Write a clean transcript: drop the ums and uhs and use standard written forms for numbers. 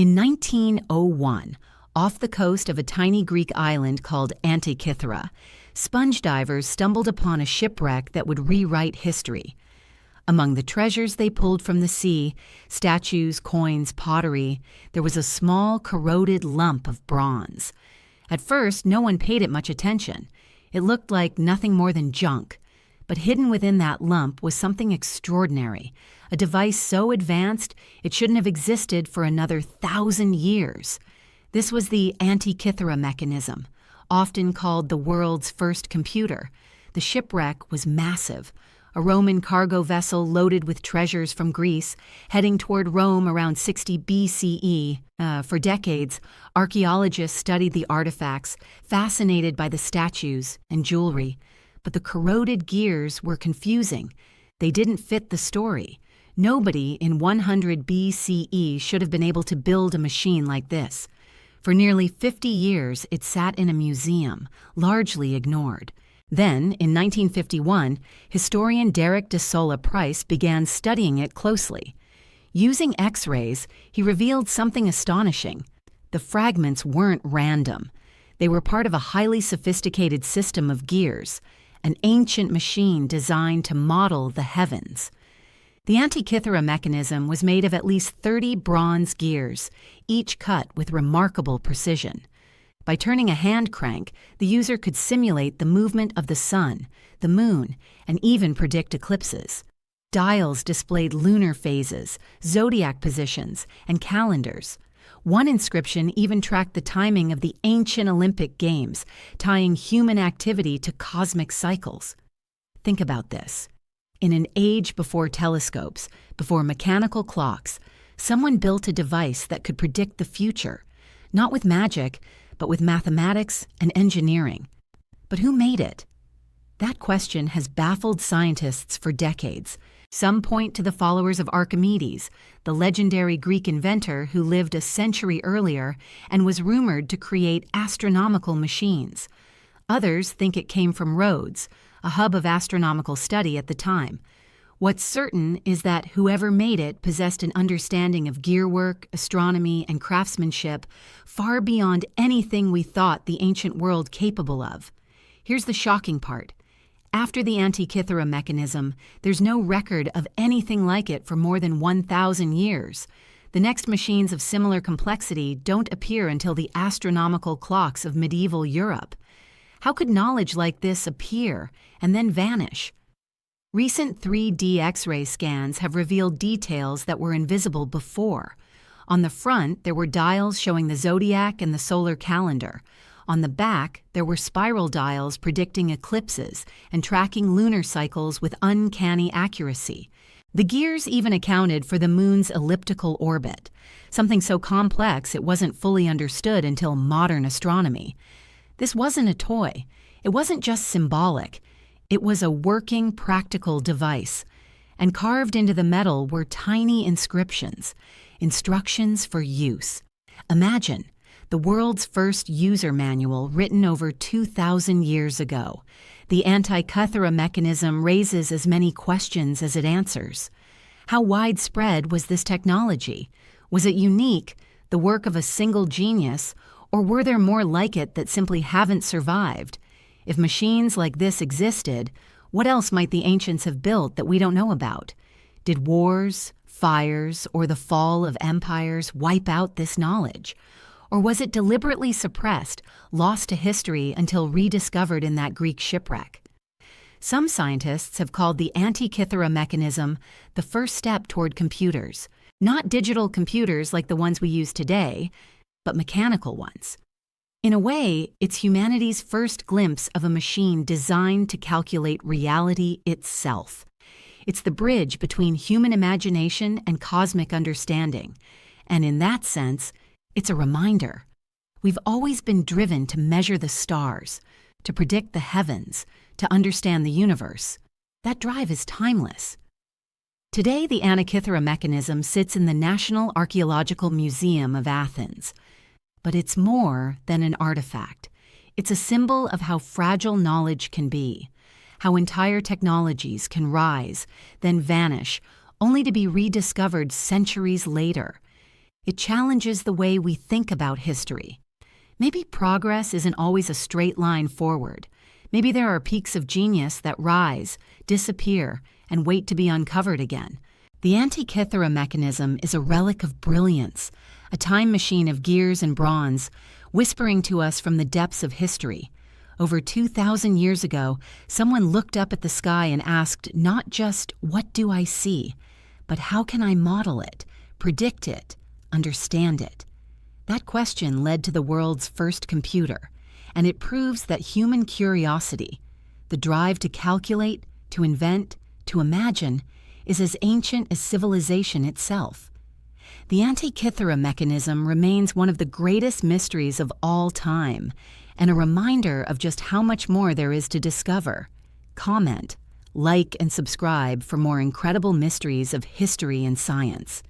In 1901, off the coast of a tiny Greek island called Antikythera, sponge divers stumbled upon a shipwreck that would rewrite history. Among the treasures they pulled from the sea, statues, coins, pottery, there was a small, corroded lump of bronze. At first, no one paid it much attention. It looked like nothing more than junk. But hidden within that lump was something extraordinary, a device so advanced it shouldn't have existed for another 1,000 years. This was the Antikythera Mechanism, often called the world's first computer. The shipwreck was massive. A Roman cargo vessel loaded with treasures from Greece, heading toward Rome around 60 BCE. For decades, archaeologists studied the artifacts, fascinated by the statues and jewelry. But the corroded gears were confusing. They didn't fit the story. Nobody in 100 BCE should have been able to build a machine like this. For nearly 50 years, it sat in a museum, largely ignored. Then, in 1951, historian Derek de Solla Price began studying it closely. Using X-rays, he revealed something astonishing. The fragments weren't random. They were part of a highly sophisticated system of gears, an ancient machine designed to model the heavens. The Antikythera mechanism was made of at least 30 bronze gears, each cut with remarkable precision. By turning a hand crank, the user could simulate the movement of the sun, the moon, and even predict eclipses. Dials displayed lunar phases, zodiac positions, and calendars. One inscription even tracked the timing of the ancient Olympic Games, tying human activity to cosmic cycles. Think about this. In an age before telescopes, before mechanical clocks, someone built a device that could predict the future, not with magic, but with mathematics and engineering. But who made it? That question has baffled scientists for decades. Some point to the followers of Archimedes, the legendary Greek inventor who lived a century earlier and was rumored to create astronomical machines. Others think it came from Rhodes, a hub of astronomical study at the time. What's certain is that whoever made it possessed an understanding of gearwork, astronomy, and craftsmanship far beyond anything we thought the ancient world capable of. Here's the shocking part. After the Antikythera mechanism, there's no record of anything like it for more than 1,000 years. The next machines of similar complexity don't appear until the astronomical clocks of medieval Europe. How could knowledge like this appear and then vanish? Recent 3D X-ray scans have revealed details that were invisible before. On the front, there were dials showing the zodiac and the solar calendar. On the back, there were spiral dials predicting eclipses and tracking lunar cycles with uncanny accuracy. The gears even accounted for the moon's elliptical orbit, something so complex it wasn't fully understood until modern astronomy. This wasn't a toy. It wasn't just symbolic. It was a working, practical device. And carved into the metal were tiny inscriptions, instructions for use. Imagine, the world's first user manual written over 2,000 years ago. The Antikythera mechanism raises as many questions as it answers. How widespread was this technology? Was it unique, the work of a single genius, or were there more like it that simply haven't survived? If machines like this existed, what else might the ancients have built that we don't know about? Did wars, fires, or the fall of empires wipe out this knowledge? Or was it deliberately suppressed, lost to history until rediscovered in that Greek shipwreck? Some scientists have called the Antikythera mechanism the first step toward computers. Not digital computers like the ones we use today, but mechanical ones. In a way, it's humanity's first glimpse of a machine designed to calculate reality itself. It's the bridge between human imagination and cosmic understanding. And in that sense, it's a reminder. We've always been driven to measure the stars, to predict the heavens, to understand the universe. That drive is timeless. Today, the Antikythera mechanism sits in the National Archaeological Museum of Athens. But it's more than an artifact. It's a symbol of how fragile knowledge can be, how entire technologies can rise, then vanish, only to be rediscovered centuries later. It challenges the way we think about history. Maybe progress isn't always a straight line forward. Maybe there are peaks of genius that rise, disappear, and wait to be uncovered again. The Antikythera Mechanism is a relic of brilliance, a time machine of gears and bronze, whispering to us from the depths of history. Over 2,000 years ago, someone looked up at the sky and asked not just, "What do I see?" but "How can I model it, predict it, understand it?" That question led to the world's first computer, and it proves that human curiosity, the drive to calculate, to invent, to imagine, is as ancient as civilization itself. The Antikythera Mechanism remains one of the greatest mysteries of all time, and a reminder of just how much more there is to discover. Comment, like, and subscribe for more incredible mysteries of history and science.